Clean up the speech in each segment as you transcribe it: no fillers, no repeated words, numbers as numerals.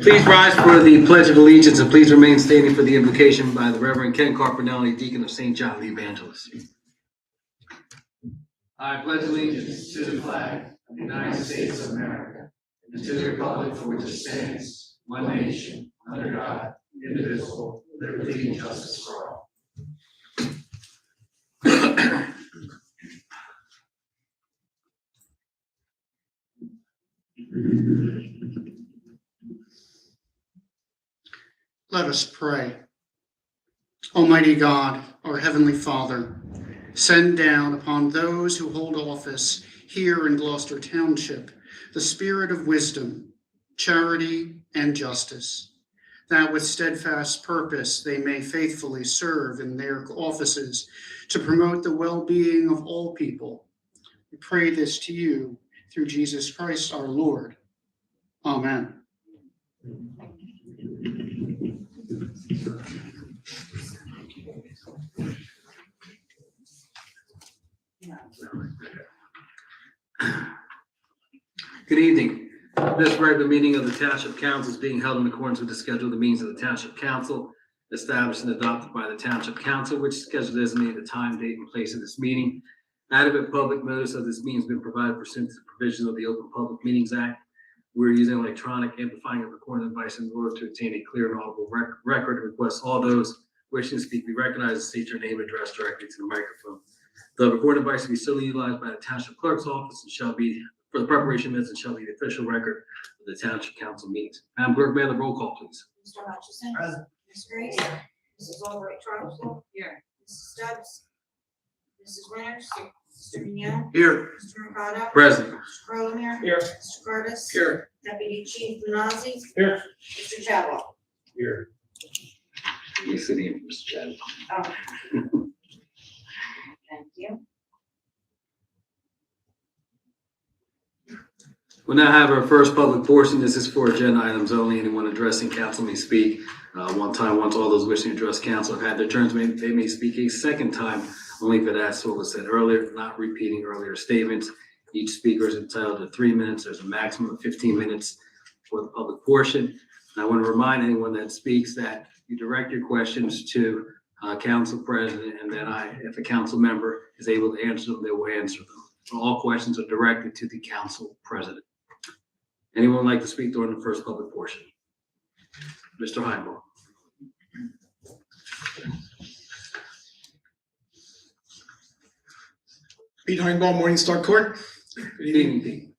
Please rise for the Pledge of Allegiance and please remain standing for the invocation by the Reverend Ken Carpinelli, Deacon of St. John the Evangelist. I pledge allegiance to the flag of the United States of America and to the republic for which it stands, one nation, under God, indivisible, with liberty and justice for all. Let us pray. Almighty God, our Heavenly Father, send down upon those who hold office here in Gloucester Township the spirit of wisdom, charity, and justice, that with steadfast purpose they may faithfully serve in their offices to promote the well-being of all people. We pray this to you through Jesus Christ our Lord. Amen. Good evening. This regular meeting of the Township Council is being held in accordance with the schedule of the meetings of the Township Council, established and adopted by the Township Council, which schedule designated the time, date, and place of this meeting. Adequate public notice of this meeting has been provided pursuant to the provisions of the Open Public Meetings Act. We're using electronic amplifying of recording device in order to obtain a clear and audible record and request all those wishing to speak be recognized and state your name and address directly to the microphone. The recording device will be solely utilized by the Township Clerk's office and shall be for the preparation of minutes and shall be the official record of the Township Council meetings. Madam Clerk, may I have the roll call, please? Mr. Hutchison. Present. Ms. Grace. Mrs. Albright Trumbull. Here. Mrs. Stubbs. Mrs. Winters. Mr. Mignon. Here. Mr. Mercado. Present. Mr. Crowe. Here. Mr. Curtis. Here. Deputy Chief Benazzi. Here. Mr. Chadwell. Here. You're sitting in, Mr. Chadwick. Oh. Thank you. We'll now have our first public portion. This is for agenda items only. Anyone addressing council may speak one time. Once all those wishing to address council have had their turns, they may speak a second time, only if that's what was said earlier, not repeating earlier statements. Each speaker is entitled to 3 minutes. There's a maximum of 15 minutes for the public portion. And I want to remind anyone that speaks that you direct your questions to council president, and then if a council member is able to answer them, they will answer them. So all questions are directed to the council president. Anyone like to speak during the first public portion? Mr. Heinbaugh. Pete Heinbaugh, Morningstar Court. Good evening, Pete.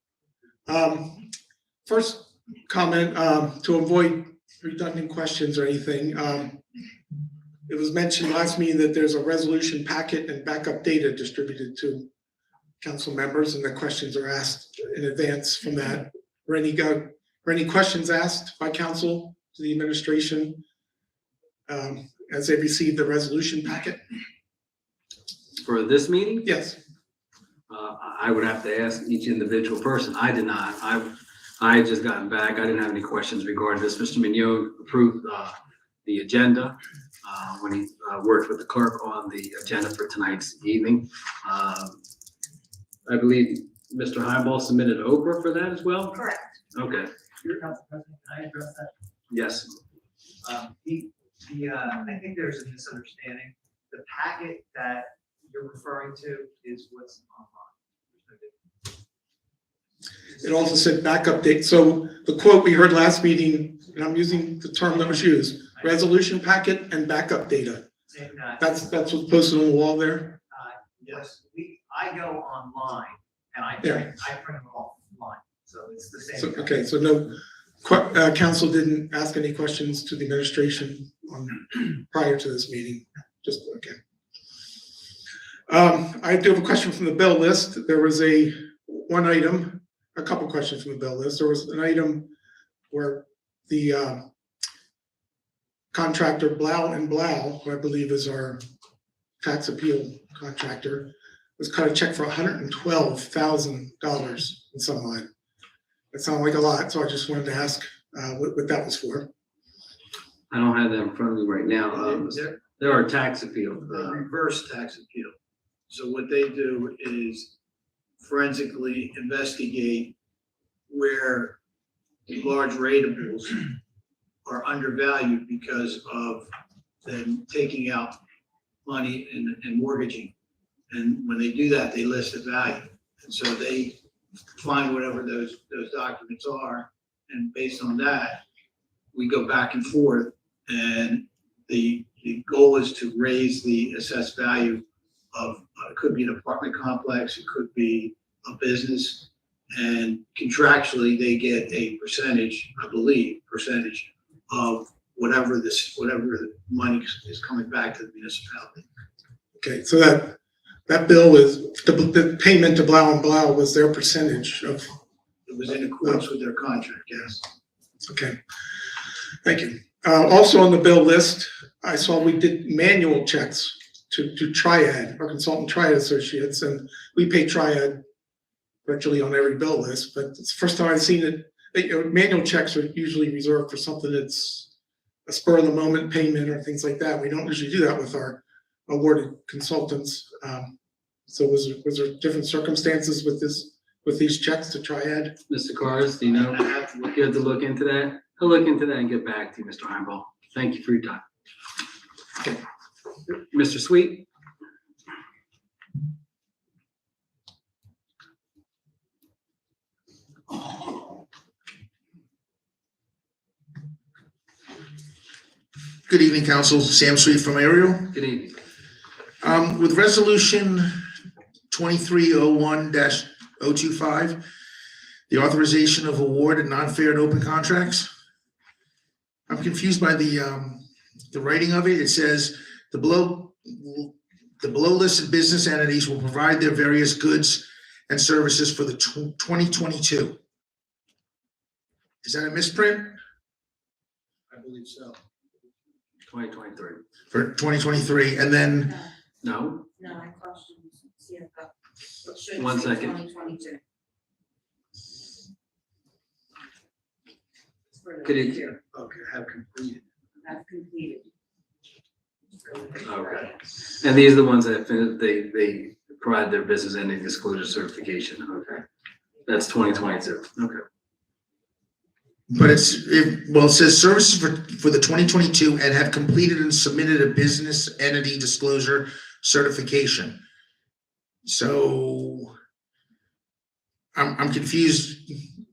First comment, to avoid redundant questions or anything. It was mentioned last meeting that there's a resolution packet and backup data distributed to council members, and the questions are asked in advance from that. Were any questions asked by council to the administration as they received the resolution packet? For this meeting? Yes. I would have to ask each individual person. I did not. I had just gotten back. I didn't have any questions regarding this. Mr. Mignon approved the agenda when he worked with the clerk on the agenda for tonight's evening. I believe Mr. Heinbaugh submitted Oprah for that as well? Correct. Okay. Your council president, can I address that? Yes. I think there's a misunderstanding. The packet that you're referring to is what's online. It also said backup date. So the quote we heard last meeting, and I'm using the term that was used, resolution packet and backup data. And, That's what's posted on the wall there? yes, I go online and I Yeah. print them offline, so it's the So, same. okay, so no, council didn't ask any questions to the administration prior to this meeting, just, okay. I do have a question from the bill list. There was a couple questions from the bill list. There was an item where the contractor Blau and Blau, who I believe is our tax appeal contractor, was cut a check for $112,000 in some line. That sounded like a lot, so I just wanted to ask what that was for. I don't have that in front of me right now. There are tax appeals. Reverse tax appeal. So what they do is forensically investigate where large ratables are undervalued because of them taking out money and mortgaging. And when they do that, they list the value. And so they find whatever those documents are. And based on that, we go back and forth. And the goal is to raise the assessed value of, it could be an apartment complex, it could be a business. And contractually, they get a percentage, I believe, of whatever the money is coming back to the municipality. Okay, so that bill is, the payment to Blau and Blau was their percentage of, It was in accordance with their contract, yes. okay, thank you. Also on the bill list, I saw we did manual checks to Triad, our consultant Triad Associates, and we pay Triad virtually on every bill list, but it's the first time I've seen it. Manual checks are usually reserved for something that's a spur of the moment payment or things like that. We don't usually do that with our awarded consultants. So was there different circumstances with these checks to Triad? Mr. Cars, do you know? You have to look into that. I'll look into that and get back to you, Mr. Heimball. Thank you for your time. Okay. Mr. Sweet? Good evening, Council. Sam Sweet from Ariel. Good evening. With Resolution 2301-025, the authorization of award and non-fair and open contracts. I'm confused by the writing of it. It says the below listed business entities will provide their various goods and services for the 2022. Is that a misprint? I believe so. 2023. For 2023, and then, No? No, I questioned, see if that, it should One say second. 2022. Could you- Okay, have completed. Have completed. Okay. And these are the ones that they provide their business entity disclosure certification. Okay. That's 2022. Okay. but it says services for the 2022 and have completed and submitted a business entity disclosure certification. So I'm confused.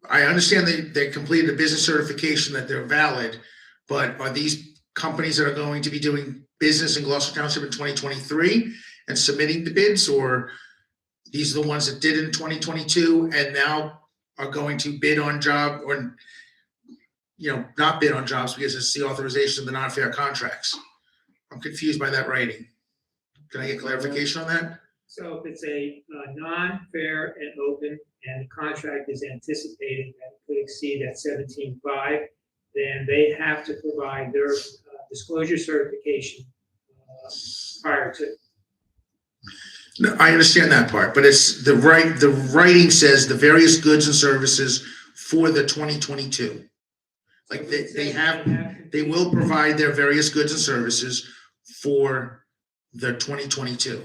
I understand they completed a business certification, that they're valid, but are these companies that are going to be doing business in Gloucester Township in 2023 and submitting the bids, or these are the ones that did in 2022 and now are going to bid on job, or not bid on jobs because it's the authorization of the non-fair contracts? I'm confused by that writing. Can I get clarification on that? So if it's a non-fair and open and the contract is anticipated that it could exceed that 17.5, then they have to provide their disclosure certification prior to. No, I understand that part, but it's the writing says the various goods and services for the 2022. Like they will provide their various goods and services for the 2022.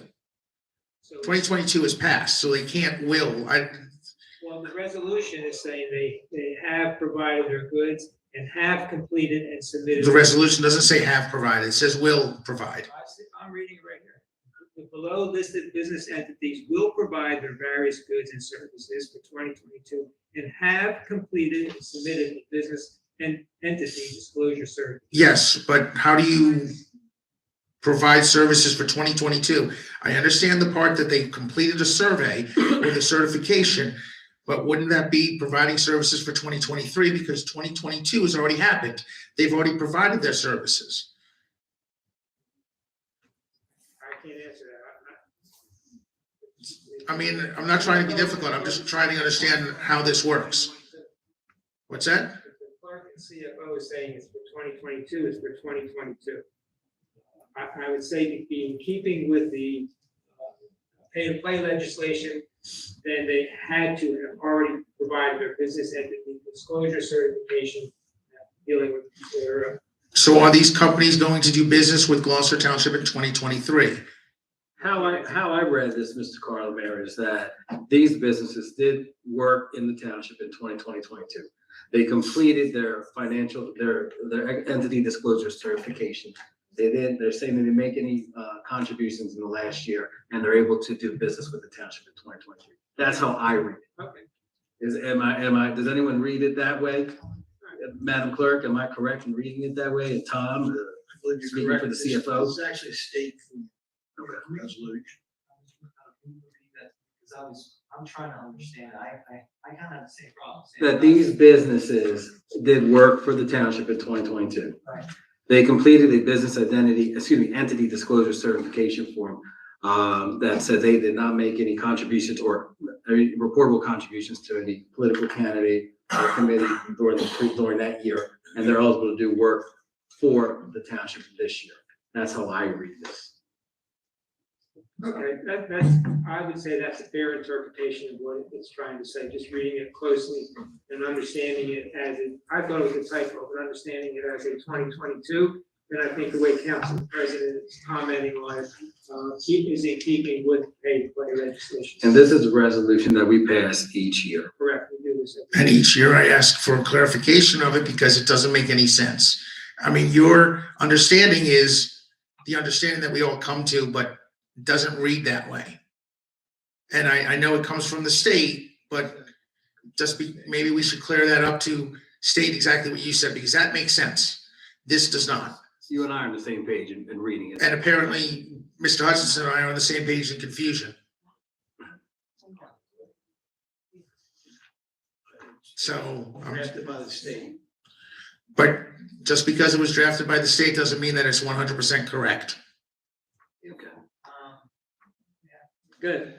So 2022 is passed, so they can't will. well, the resolution is saying they have provided their goods and have completed and submitted. The resolution doesn't say have provided, it says will provide. I'm reading it right here. The below listed business entities will provide their various goods and services for 2022 and have completed and submitted a business and entity disclosure certificate. Yes, but how do you provide services for 2022. I understand the part that they completed a survey with a certification, but wouldn't that be providing services for 2023 because 2022 has already happened? They've already provided their services. I can't answer that. I mean, I'm not trying to be difficult. I'm just trying to understand how this works. What's that? If the clerk and CFO is saying it's for 2022, it's for 2022. I would say to be in keeping with the pay and play legislation, then they had to have already provided their business entity disclosure certification dealing with their. So are these companies going to do business with Gloucester Township in 2023? How I read this, Mr. Carlomere, is that these businesses did work in the township in 2022. They completed their their entity disclosure certification. They're saying they didn't make any contributions in the last year, and they're able to do business with the township in 2023. That's how I read it. Okay. Does anyone read it that way? Madam Clerk, am I correct in reading it that way? And Tom, I believe you're speaking correct. for the CFO? This is actually a state resolution. Because I'm trying to understand, I kind of have the same problem. That these businesses did work for the township in 2022. Right. They completed a business entity disclosure certification form that said they did not make any contributions or any reportable contributions to any political candidate or committee during that year, and they're eligible to do work for the township this year. That's how I read this. Okay, I would say that's a fair interpretation of what it's trying to say, just reading it closely and understanding it as I thought it was a typo, but understanding it as a 2022, then I think the way Council President is commenting on it, is in keeping with pay play legislation. And this is a resolution that we pass each year. Correct, we do this. And each year I ask for clarification of it because it doesn't make any sense. I mean, your understanding is the understanding that we all come to, but it doesn't read that way. And I know it comes from the state, but maybe we should clear that up to state exactly what you said, because that makes sense. This does not. You and I are on the same page in reading it. And apparently, Mr. Hutchinson and I are on the same page in confusion. So, Drafted by the state. but just because it was drafted by the state doesn't mean that it's 100% correct. Okay. Good.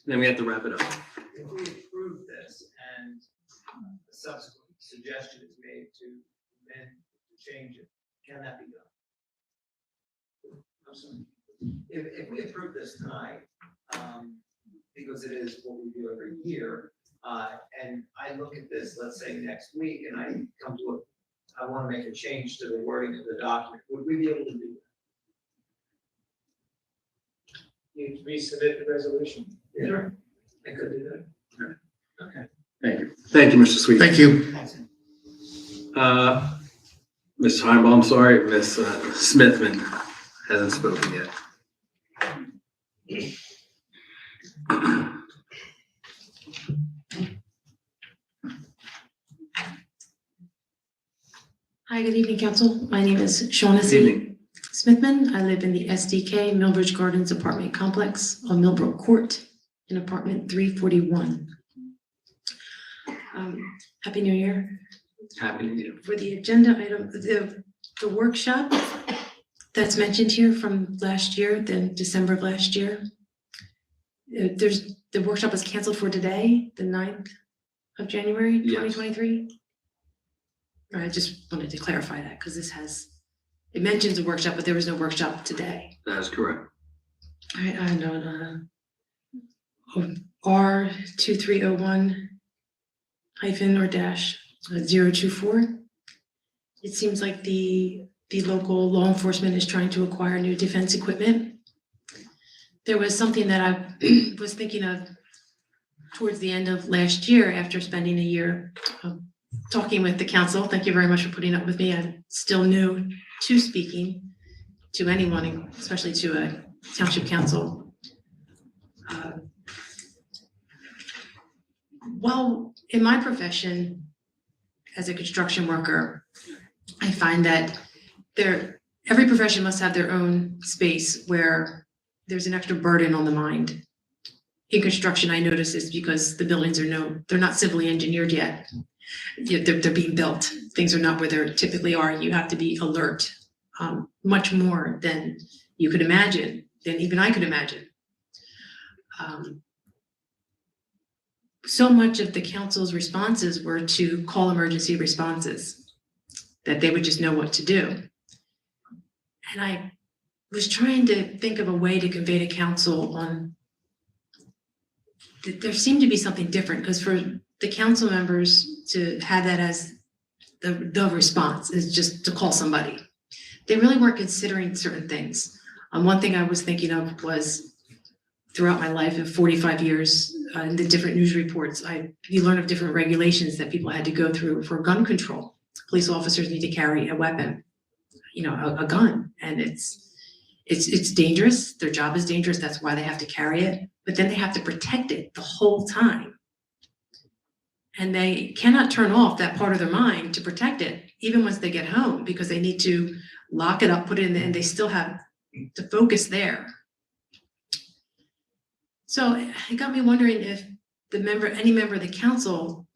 Then we have to wrap it up. If we approve this and a subsequent suggestion is made to amend, to change it, can that be done? I'm sorry. If we approve this tonight, because it is what we do every year, and I look at this, let's say next week, and I come to I want to make a change to the wording of the document, would we be able to do that? You resubmit the resolution. Sure. I could do that. Okay. Thank you. Thank you, Mr. Sweet. Thank you. Ms. Heimbaum, I'm sorry, Ms. Smithman hasn't spoken yet. Hi, good evening, Council. My name is Good Shaughnessy evening. Smithman. I live in the SDK Millbridge Gardens apartment complex on Millbrook Court in apartment 341. Happy New Year. Happy New Year. For the agenda item, the workshop that's mentioned here from last year, then December of last year. The workshop was canceled for today, the 9th of January, Yes. 2023. I just wanted to clarify that because it mentions a workshop, but there was no workshop today. That is correct. All right, I know R2301 hyphen or dash 024. It seems like the local law enforcement is trying to acquire new defense equipment. There was something that I was thinking of towards the end of last year after spending a year talking with the council. Thank you very much for putting up with me. I'm still new to speaking to anyone, especially to a township council. Well, in my profession as a construction worker, I find that every profession must have their own space where there's an extra burden on the mind. In construction, I notice this because the buildings they're not civilly engineered yet. They're being built. Things are not where they typically are. You have to be alert, much more than you could imagine, than even I could imagine. So much of the council's responses were to call emergency responses, that they would just know what to do. And I was trying to think of a way to convey to council on that there seemed to be something different, because for the council members to have that as the response is just to call somebody. They really weren't considering certain things. One thing I was thinking of was throughout my life of 45 years, in the different news reports, you learn of different regulations that people had to go through for gun control. Police officers need to carry a weapon, a gun, and it's dangerous. Their job is dangerous. That's why they have to carry it. But then they have to protect it the whole time. And they cannot turn off that part of their mind to protect it, even once they get home, because they need to lock it up, put it in, and they still have to focus there. So it got me wondering if any member of the council,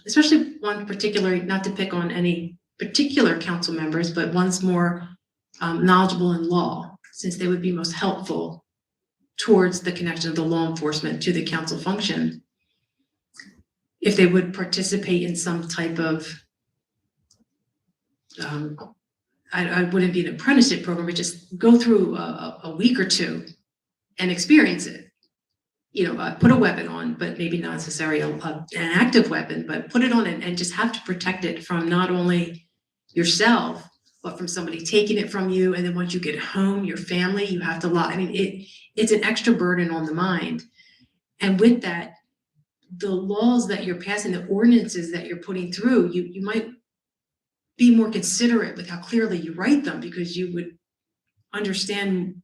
especially one particular, not to pick on any particular council members, but one's more knowledgeable in law, since they would be most helpful towards the connection of the law enforcement to the council function, if they would participate in some type of, I wouldn't be an apprenticeship program, but just go through a week or two and experience it. Put a weapon on, but maybe not necessarily an active weapon, but put it on and just have to protect it from not only yourself, but from somebody taking it from you. And then once you get home, your family, you have to lock. It's an extra burden on the mind. And with that, the laws that you're passing, the ordinances that you're putting through, you might be more considerate with how clearly you write them, because you would understand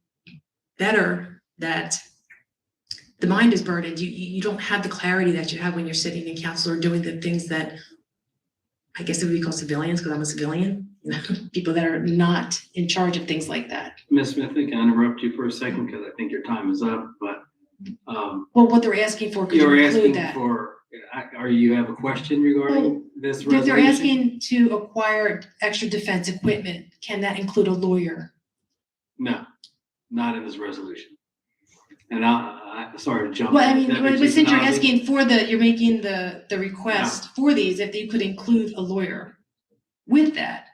better that the mind is burdened. You don't have the clarity that you have when you're sitting in council or doing the things that I guess it would be called civilians, because I'm a civilian, people that are not in charge of things like that. Ms. Smith, can I interrupt you for a second, because I think your time is up, but Well, what they're asking for, could you you're include asking that? you have a question regarding this They're resolution? asking to acquire extra defense equipment. Can that include a lawyer? No, not in this resolution. And sorry to jump. Well, in. but Deputy since you're Chief asking you're making the request for these, if you could include a lawyer with that,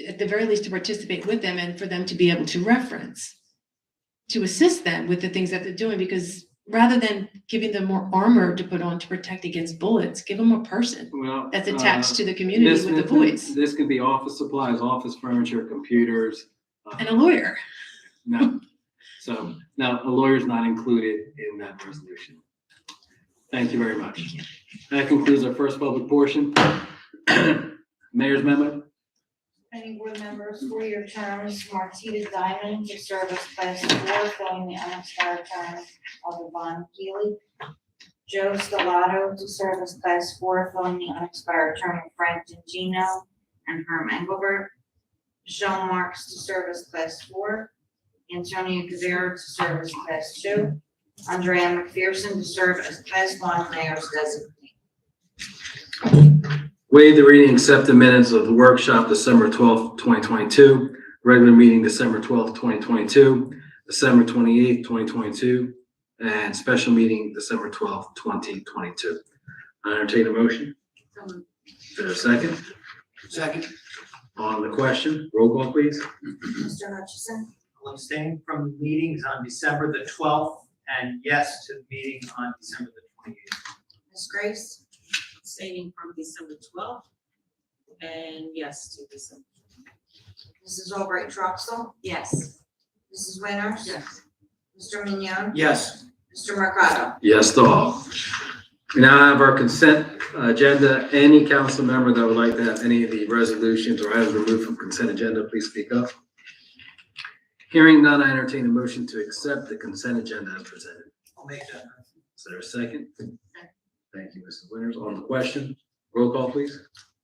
at the very least to participate with them and for them to be able to reference, to assist them with the things that they're doing, because rather than giving them more armor to put on to protect against bullets, give them a person that's attached to the community Ms. with a Smith, voice. This could be office supplies, office furniture, computers. And a lawyer. No. So, no, a lawyer's not included in that resolution. Thank you very much. That concludes our first public portion. Mayor's memo. Planning board members, 4-year terms, Martita Diamond to serve as class 4, filling the unexpired term of Yvonne Keely. Joe Stellato to serve as class 4, filling the unexpired term of Frank Gino and Herm Engelbert. Michelle Marks to serve as class 4. Antonio Kavera to serve as class 2. Andrea McPherson to serve as class 1 mayor's designee. Waive the reading, accept the minutes of the workshop December 12th, 2022, regular meeting December 12th, 2022, December 28th, 2022, and special meeting December 12th, 2022. I entertain a motion. Is there a second? Second. On the question, roll call, please. Mr. Hutchison, I'll abstain from meetings on December the 12th and yes to the meeting on December the 28th. Ms. Grace, Abstaining from December 12th, and yes to December. Mrs. Albright Troxel, Yes. Mrs. Winters. Yes. Mr. Mignon, Yes. Mr. Mercado. Yes to all. We now have our consent agenda. Any council member that would like to have any of the resolutions or items removed from consent agenda, please speak up. Hearing none, I entertain a motion to accept the consent agenda as presented. I'll make that. Is there a second? Thank you, Mrs. Winters. On the question, roll call, please.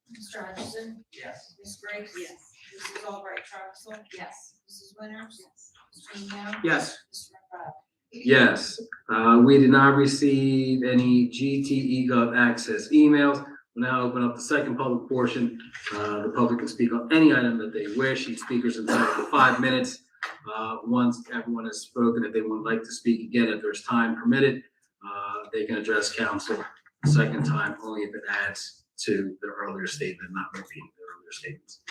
Mr. Hutchison, Yes. Ms. Grace. Yes. Mrs. Albright Troxel. Yes. Mrs. Winters. Yes. Mr. Young. Yes. Mr. McBride. Yes, we did not receive any GTE Gov access emails. We'll now open up the second public portion. The public can speak on any item that they wish. Each speaker is entitled to 5 minutes. Once everyone has spoken, if they would like to speak again, if there's time permitted, they can address council a second time, only if it adds to their earlier statement, not repeating their earlier statements.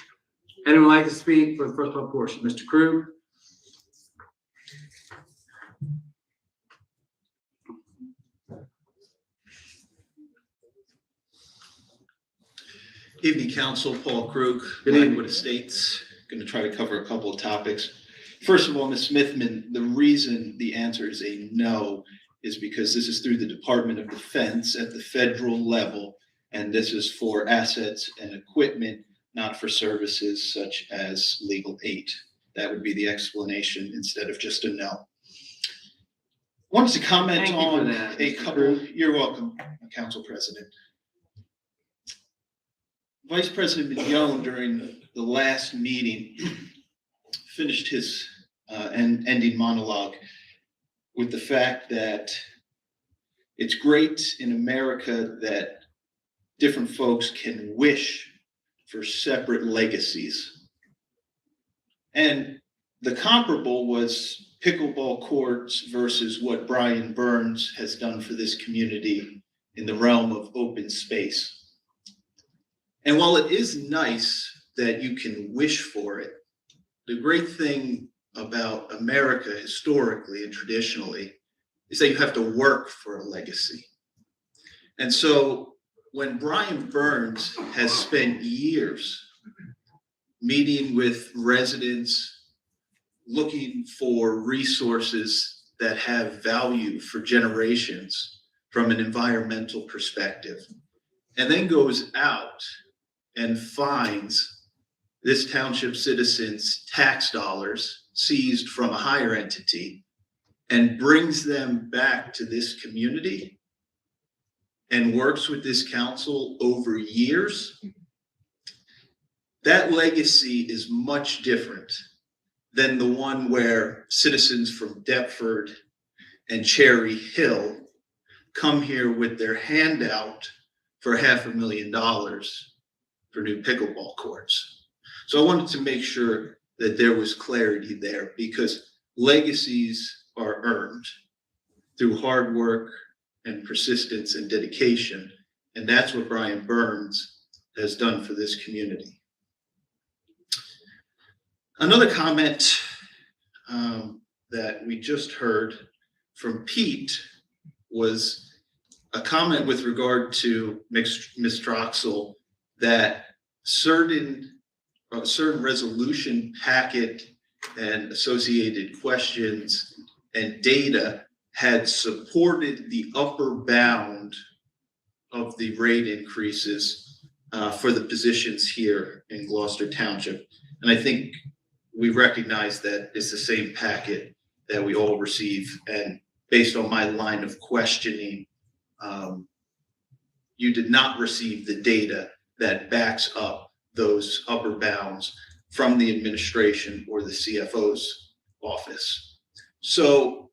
Anyone like to speak for the first public portion? Mr. Krug? Evening, Council. Paul Krug, Good evening. Blackwood Estates. Going to try to cover a couple of topics. First of all, Ms. Smithman, the reason the answer is a no is because this is through the Department of Defense at the federal level, and this is for assets and equipment, not for services such as legal aid. That would be the explanation instead of just a no. Wanted to comment Thank you for on that, a Mr. couple. Krug. You're welcome, Council President. Vice President Mignone, during the last meeting, finished his ending monologue with the fact that it's great in America that different folks can wish for separate legacies. And the comparable was pickleball courts versus what Brian Burns has done for this community in the realm of open space. And while it is nice that you can wish for it, the great thing about America historically and traditionally is that you have to work for a legacy. And so when Brian Burns has spent years meeting with residents, looking for resources that have value for generations from an environmental perspective, and then goes out and finds this township citizens' tax dollars seized from a higher entity and brings them back to this community and works with this council over years, that legacy is much different than the one where citizens from Deptford and Cherry Hill come here with their handout for $500,000 for new pickleball courts. So I wanted to make sure that there was clarity there, because legacies are earned through hard work and persistence and dedication. And that's what Brian Burns has done for this community. Another comment that we just heard from Pete was a comment with regard to Ms. Troxel, that certain resolution packet and associated questions and data had supported the upper bound of the rate increases for the positions here in Gloucester Township. And I think we recognize that it's the same packet that we all receive. And based on my line of questioning, you did not receive the data that backs up those upper bounds from the administration or the CFO's office. So,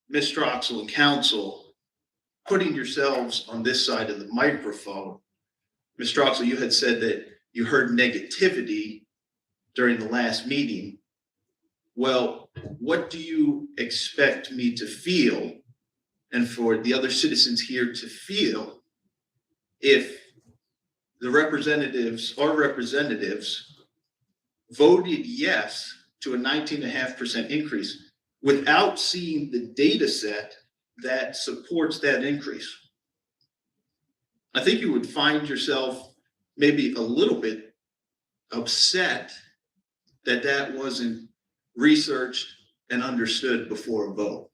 Ms. Troxel and council, putting yourselves on this side of the microphone, Ms. Troxel, you had said that you heard negativity during the last meeting. Well, what do you expect me to feel, and for the other citizens here to feel, if the our representatives voted yes to a 19.5% increase without seeing the data set that supports that increase? I think you would find yourself maybe a little bit upset that that wasn't researched and understood before a vote.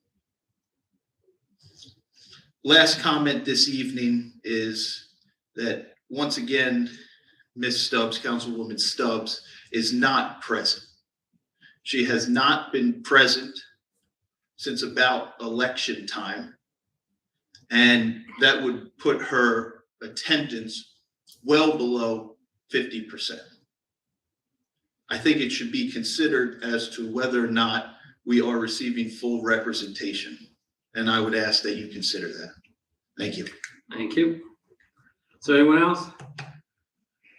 Last comment this evening is that once again, Ms. Stubbs, Councilwoman Stubbs, is not present. She has not been present since about election time, and that would put her attendance well below 50%. I think it should be considered as to whether or not we are receiving full representation. And I would ask that you consider that. Thank you. Thank you. Is there anyone else?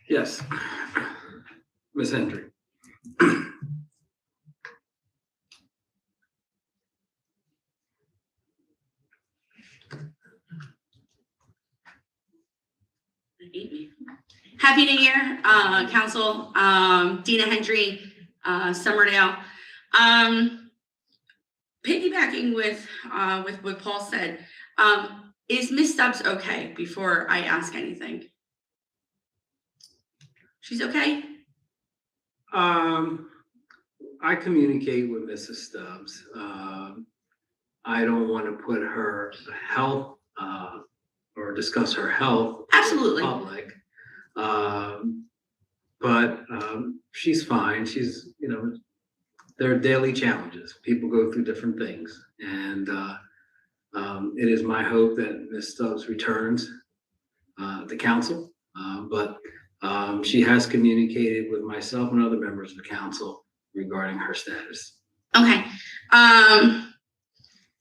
Yes. Ms. Hendry. Happy New Year, Council, Dina Hendry, Summerdale. Piggybacking with what Paul said, is Miss Stubbs okay before I ask anything? She's okay? I communicate with Mrs. Stubbs. I don't want to put her health, or discuss her health. Absolutely. In public. But she's fine. She's, there are daily challenges. People go through different things. And it is my hope that Ms. Stubbs returns to council. But she has communicated with myself and other members of the council regarding her status. Okay.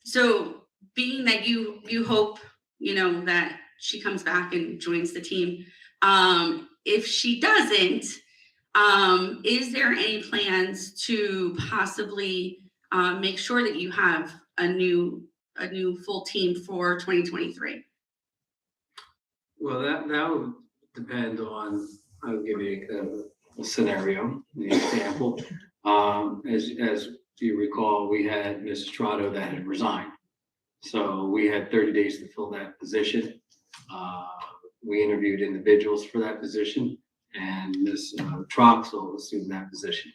So being that you hope, that she comes back and joins the team, if she doesn't, is there any plans to possibly make sure that you have a new full team for 2023? Well, that would depend on, I'll give you a scenario, an example. As you recall, we had Mrs. Trotto that had resigned. So we had 30 days to fill that position. We interviewed individuals for that position, and Ms. Troxel assumed that position.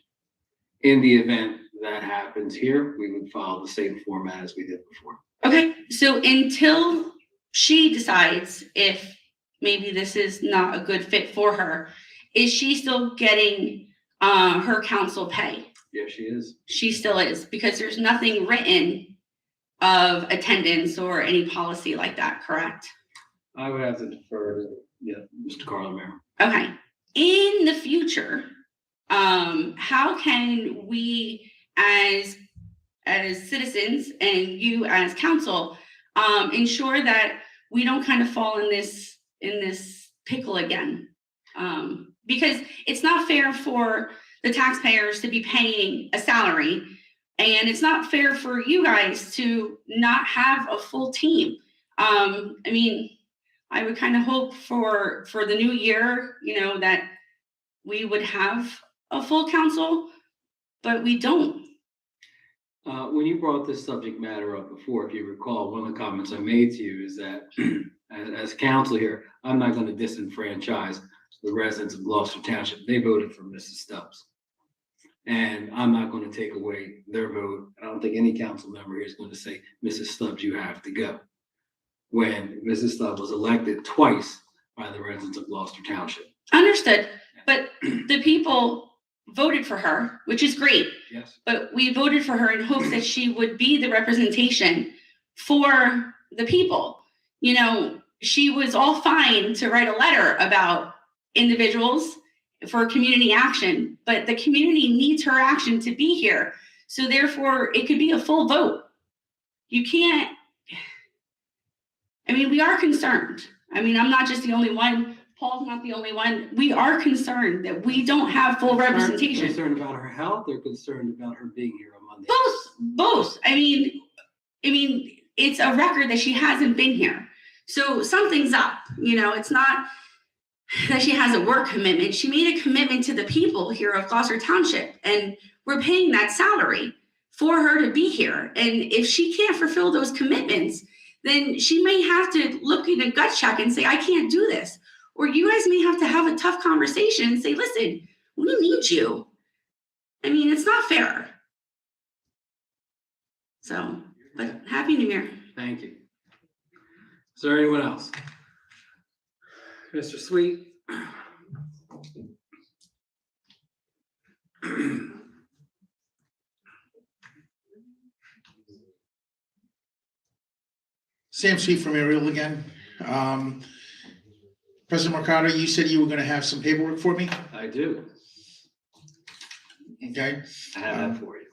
In the event that happens here, we would follow the same format as we did before. Okay, so until she decides if maybe this is not a good fit for her, is she still getting her council pay? Yes, she is. She still is, because there's nothing written of attendance or any policy like that, correct? I would have to defer to Mr. Carlemere. Okay. In the future, how can we as citizens and you as council ensure that we don't kind of fall in this pickle again? Because it's not fair for the taxpayers to be paying a salary, and it's not fair for you guys to not have a full team. I would kind of hope for the new year, that we would have a full council, but we don't. When you brought this subject matter up before, if you recall, one of the comments I made to you is that as council here, I'm not going to disenfranchise the residents of Gloucester Township. They voted for Mrs. Stubbs. And I'm not going to take away their vote. I don't think any council member here is going to say, Mrs. Stubbs, you have to go. When Mrs. Stubbs was elected twice by the residents of Gloucester Township. Understood, but the people voted for her, which is great. Yes. But we voted for her in hopes that she would be the representation for the people. She was all fine to write a letter about individuals for community action, but the community needs her action to be here. So therefore, it could be a full vote. You can't. We are concerned. I'm not just the only one. Paul's not the only one. We are concerned that we don't have full representation. Concerned about her health, or concerned about her being here on Monday? Both. It's a record that she hasn't been here. So something's up. It's not that she has a work commitment. She made a commitment to the people here of Gloucester Township, and we're paying that salary for her to be here. And if she can't fulfill those commitments, then she may have to look in a gut check and say, I can't do this. Or you guys may have to have a tough conversation and say, listen, we need you. It's not fair. So, but Happy New Year. Thank you. Is there anyone else? Mr. Sweet? Sam Sweet from Ariel again. President Mercado, you said you were going to have some paperwork for me. I do. Okay, I have that for you.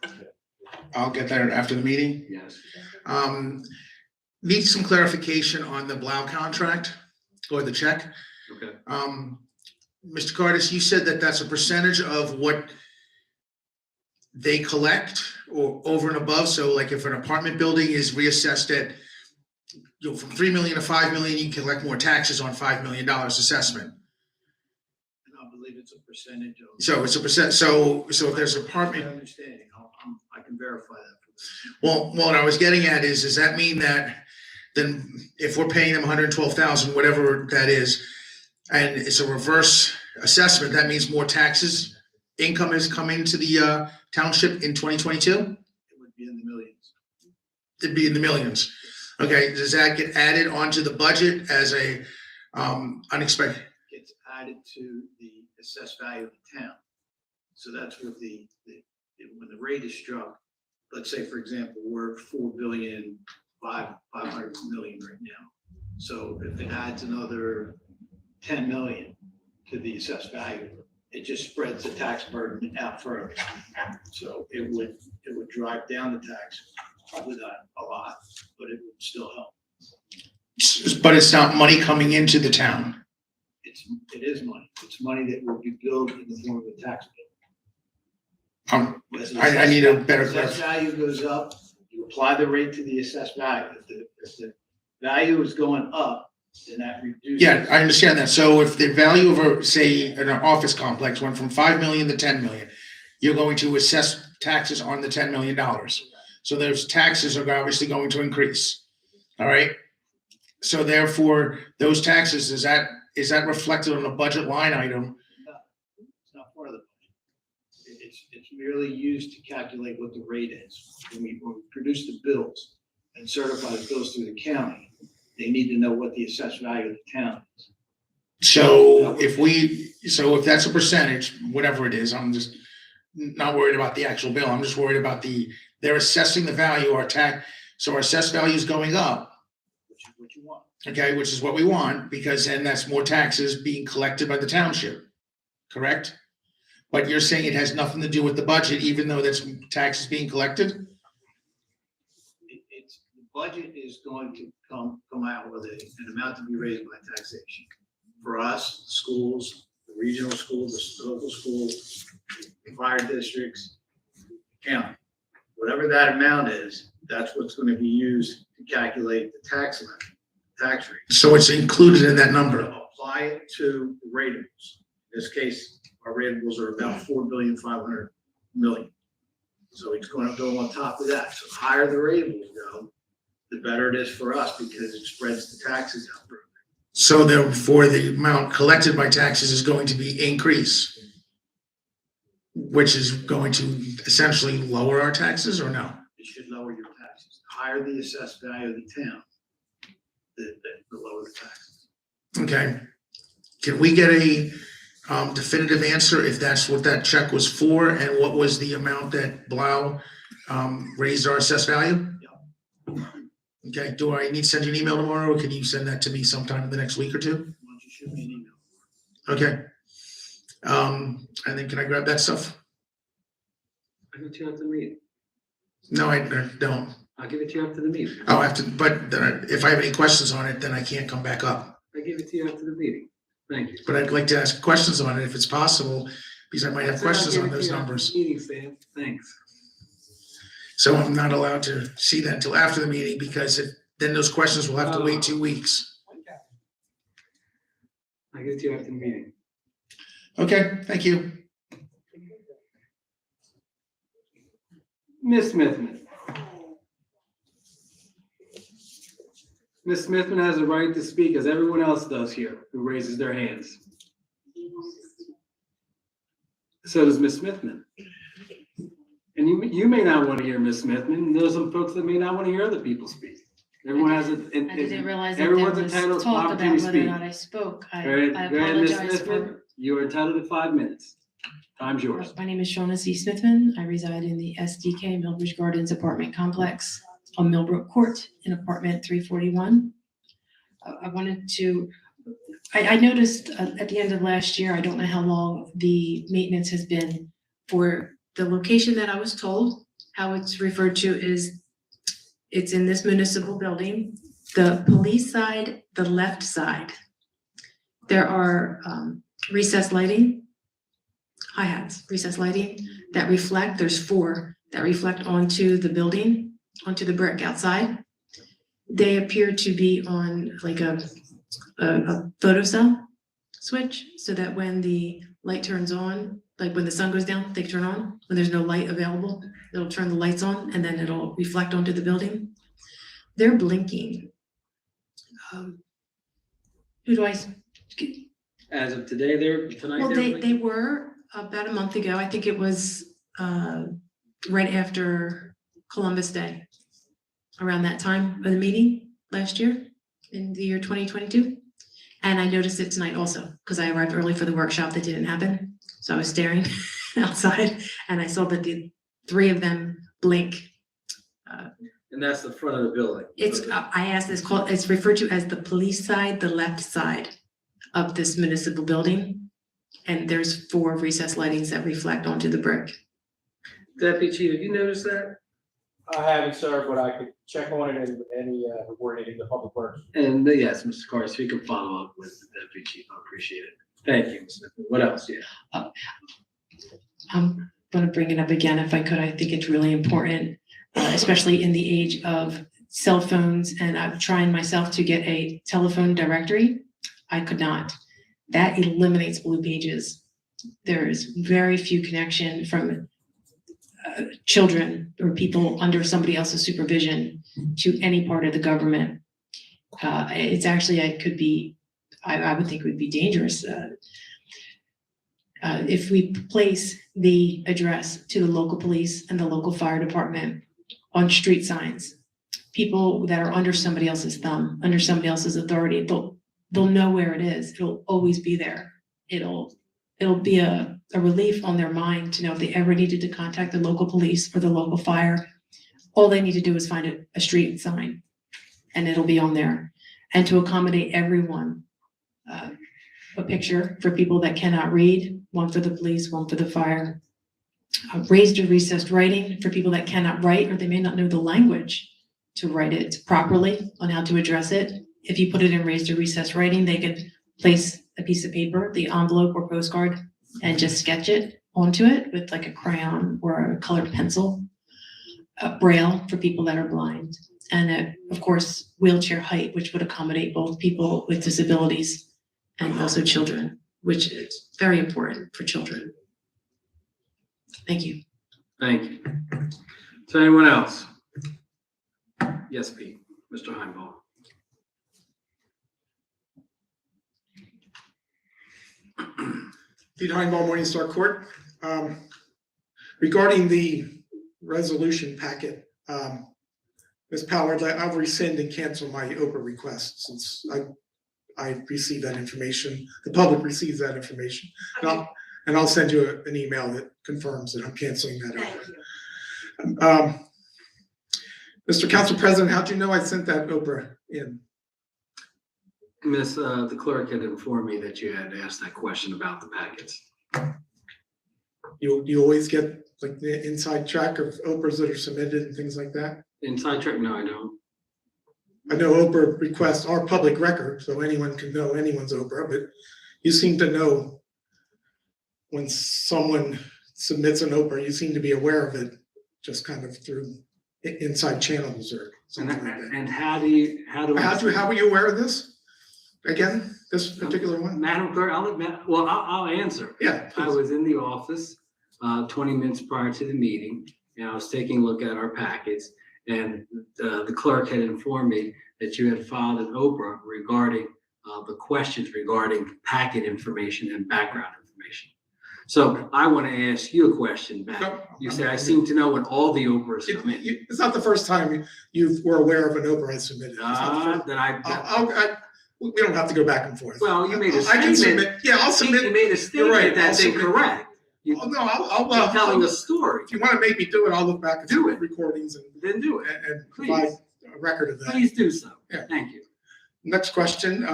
I'll get that after the meeting. Yes. Need some clarification on the Blau contract or the check. Okay. Mr. Cardis, you said that that's a percentage of what they collect or over and above. So like if an apartment building is reassessed at, from 3 million to 5 million, you can collect more taxes on $5 million assessment. And I believe it's a percentage of. So it's a percent, so if there's an My apartment, understanding, I can verify that. well, what I was getting at is, does that mean that then if we're paying them 112,000, whatever that is, and it's a reverse assessment, that means more taxes, income is coming to the township in 2022? It would be in the millions. It'd be in the millions. Okay, does that get added onto the budget as a unexpected? Gets added to the assessed value of the town. So that's what when the rate is struck, let's say, for example, we're 4,500,000,000 right now. So if it adds another 10 million to the assessed value, it just spreads the tax burden out further. So it would drive down the tax, probably not a lot, but it would still help. But it's not money coming into the town. It is money. It's money that will be billed in the form of a tax bill. I need a better Assessed value goes up, you apply the rate to the assessed value. If the value is going up, then that reduces. Yeah, I understand that. So if the value of say, an office complex went from 5 million to 10 million, you're going to assess taxes on the $10 million. So those taxes are obviously going to increase. All right. So therefore, those taxes, is that reflected on a budget line item? It's not part of the budget. It's merely used to calculate what the rate is. When we produce the bills and certify the bills through the county, they need to know what the assessed value of the town is. So if that's a percentage, whatever it is, I'm just not worried about the actual bill. I'm just worried about they're assessing the value, so our assessed value is going up. Which is what you want. Okay, which is what we want, because then that's more taxes being collected by the township, correct? But you're saying it has nothing to do with the budget, even though that's taxes being collected? The budget is going to come out with an amount to be raised by taxation. For us, schools, the regional schools, the local schools, the fire districts, county. Whatever that amount is, that's what's going to be used to calculate the tax rate. So it's included in that number. Apply it to the ratables. In this case, our ratables are about 4,500,000,000. So it's going to go on top of that. So the higher the ratables go, the better it is for us because it spreads the taxes out further. So therefore, the amount collected by taxes is going to be increased, which is going to essentially lower our taxes, or no? It should lower your taxes. The higher the assessed value of the town, the lower the taxes. Okay. Can we get a definitive answer if that's what that check was for, and what was the amount that Blau raised our assessed value? Yeah. Okay, do I need to send you an email tomorrow, or can you send that to me sometime in the next week or two? Why don't you shoot me an email? Okay. And then can I grab that stuff? I'll give it to you after the meeting. No, I don't. I'll give it to you after the meeting. I'll have to, but if I have any questions on it, then I can't come back up. I give it to you after the meeting. Thank you. But I'd like to ask questions on it if it's possible, because I might have questions on those numbers. Meeting, Sam. Thanks. So I'm not allowed to see that until after the meeting, because then those questions will have to wait 2 weeks. I'll give it to you after the meeting. Okay, thank you. Ms. Smithman. Ms. Smithman has the right to speak as everyone else does here who raises their hands. So does Ms. Smithman. And you may not want to hear Ms. Smithman, and there's some folks that may not want to hear other people speak. Everyone has a. I didn't realize that there everyone's was entitled to talk about opportunity to whether or speak. not I spoke. I Go ahead, Ms. apologize Smithman. for. You are entitled to 5 minutes. Time's yours. My name is Shawna C. Smithman. I reside in the SDK Millbridge Gardens apartment complex on Millbrook Court in apartment 341. I noticed at the end of last year, I don't know how long the maintenance has been for the location that I was told, how it's referred to is, it's in this municipal building, the police side, the left side. There are recessed lighting, hi-hats, recessed lighting that reflect, there's 4 that reflect onto the building, onto the brick outside. They appear to be on like a photocell switch, so that when the light turns on, like when the sun goes down, they turn on. When there's no light available, it'll turn the lights on and then it'll reflect onto the building. They're blinking. Who do I? As of today, tonight? Well, they're they were about a month ago. I think it was right after Columbus Day, around that time of the meeting last year, in the year 2022. And I noticed it tonight also, because I arrived early for the workshop that didn't happen. So I was staring outside and I saw that the 3 of them blink. And that's the front of the building. I asked this, it's referred to as the police side, the left side of this municipal building. And there's 4 recessed lightings that reflect onto the brick. Deputy Chief, have you noticed that? I haven't, sir, but I could check on it and any coordinating the public works. And yes, Mr. Carter, if you can follow up with the Deputy Chief, I appreciate it. Thank you, Mr. What else? Yeah. I'm gonna bring it up again if I could. I think it's really important, especially in the age of cell phones, and I'm trying myself to get a telephone directory. I could not. That eliminates blue pages. There is very few connection from children or people under somebody else's supervision to any part of the government. It's actually, I would think it would be dangerous. If we place the address to the local police and the local fire department on street signs, people that are under somebody else's thumb, under somebody else's authority, they'll know where it is. It'll always be there. It'll be a relief on their mind to know if they ever needed to contact the local police or the local fire, all they need to do is find a street sign and it'll be on there. And to accommodate everyone, a picture for people that cannot read, one for the police, one for the fire. Raised or recessed writing for people that cannot write or they may not know the language to write it properly on how to address it. If you put it in raised or recessed writing, they could place a piece of paper, the envelope or postcard, and just sketch it onto it with like a crayon or a colored pencil. Braille for people that are blind. And of course, wheelchair height, which would accommodate both people with disabilities and also children, which is very important for children. Thank you. Thank you. So anyone else? Yes, Pete, Mr. Heimbaugh. Pete Heinbaum, Morningstar Court. Regarding the resolution packet, Ms. Powers, I'll rescind and cancel my Oprah request since I received that information. The public receives that information. And I'll send you an email that confirms that I'm canceling that. Thank Oprah. Mr. Council President, how'd you know I sent that Oprah in? Miss, the clerk had informed me that you had asked that question about the packets. You always get like the inside track of Oprahs that are submitted and things like that? Inside track? No, I don't. I know Oprah requests are public record, so anyone can know anyone's Oprah, but you seem to know when someone submits an Oprah, you seem to be aware of it just kind of through inside channels or something like that. And how How were you aware of this? Again, this particular one? Madam Clerk, I'll answer. Yeah. I was in the office 20 minutes prior to the meeting, and I was taking a look at our packets, and the clerk had informed me that you had filed an Oprah regarding the questions regarding packet information and background information. So I want to ask you a question back. No, You say, I seem to know when all the Oprahs come in. It's not the first time you were aware of an Oprah I submitted. It's not the first- we don't have to go back and forth. Well, you made a I can statement. submit. Yeah, I'll submit. You made a You're statement right, I'll that's submit. incorrect. No, You're telling a story. If you want to make me do it, I'll look back at Do some it. recordings Then do it. and Please. provide a record of that. Please do so. Yeah. Thank you. Next question.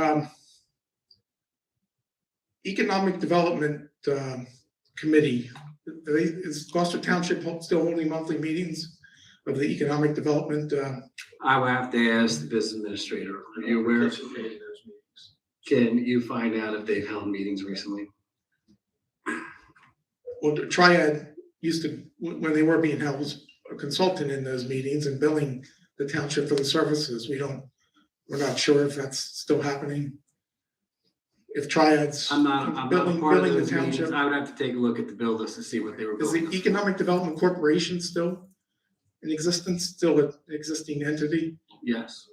Economic Development Committee Is Gloucester Township still holding monthly meetings of the economic development? I will have to ask the business administrator. Are you aware? Participate in those meetings? Can you find out if they've held meetings recently? Well, the Triad used to, when they were being held, was a consultant in those meetings and billing the township for the services. We're not sure if that's still happening. If Triad's I'm not a billing part of the those meetings. township. I would have to take a look at the bill list to see what they were Is billing. the Economic Development Corporation still in existence, still an existing entity? Yes.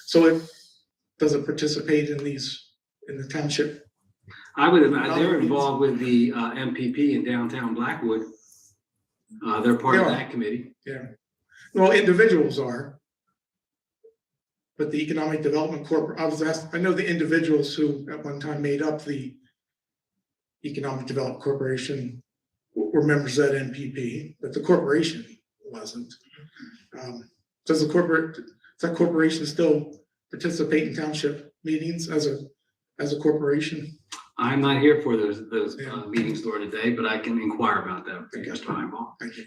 So it doesn't participate in the township? I would imagine they're involved with the MPP in downtown Blackwood. They're part of They are. that committee. Yeah. Well, individuals are. But the Economic Development Corp, I know the individuals who at one time made up the Economic Development Corporation were members of that MPP, but the corporation wasn't. Does that corporation still participate in township meetings as a corporation? I'm not here for those Yeah. meetings during the day, but I can inquire about that. Mr. Heinball. Thank you.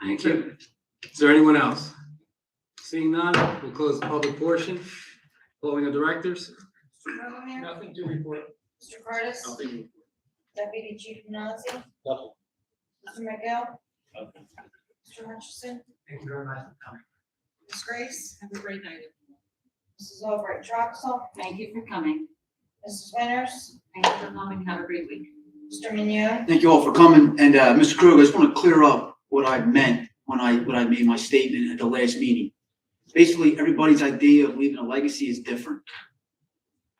Thank you. Is there anyone else? Seeing none, we'll close the public portion. Polling of directors. Mr. Burbank. Nothing to report. Mr. Curtis. Deputy Chief Nazir. Nothing. Mr. McGill. Mr. Hutchison. Thank you very much for coming. Ms. Grace. Have a great night. Mrs. Albright Troxel. Thank you for coming. Mrs. Winters. Thank you for coming. Have a great week. Mr. Mignon. Thank you all for coming. And Mr. Krug, I just want to clear up what I meant when I made my statement at the last meeting. Basically, everybody's idea of leaving a legacy is different.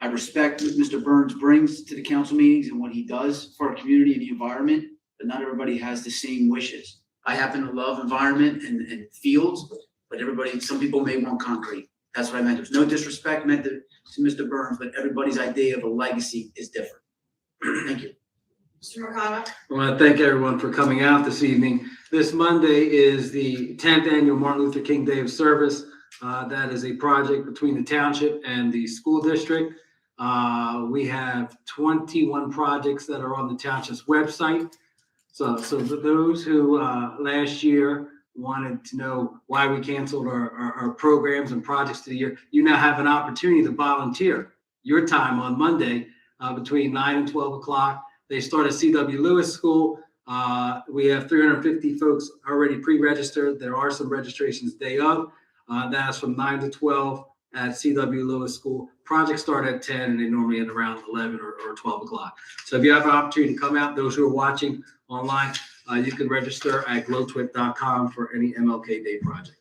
I respect what Mr. Burns brings to the council meetings and what he does for our community and the environment, but not everybody has the same wishes. I happen to love environment and fields, but some people may want concrete. That's what I meant. There's no disrespect meant to Mr. Burns, but everybody's idea of a legacy is different. Thank you. Mr. McConnell. I want to thank everyone for coming out this evening. This Monday is the 10th annual Martin Luther King Day of Service. That is a project between the township and the school district. We have 21 projects that are on the township's website. So for those who last year wanted to know why we canceled our programs and projects to the year, you now have an opportunity to volunteer your time on Monday between 9 and 12 o'clock. They start at C.W. Lewis School. We have 350 folks already pre-registered. There are some registrations day of. That's from 9 to 12 at C.W. Lewis School. Projects start at 10 and they normally end around 11 or 12 o'clock. So if you have an opportunity to come out, those who are watching online, you can register at glowtwit.com for any MLK Day project.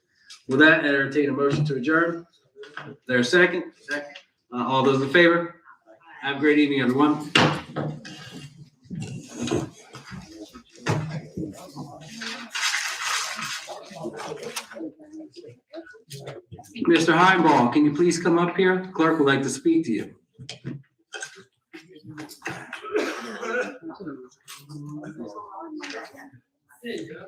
With that, I entertain a motion to adjourn. Is there a second? Second. All those in favor? Have a great evening, everyone. Mr. Heinball, can you please come up here? Clerk would like to speak to you. There you go.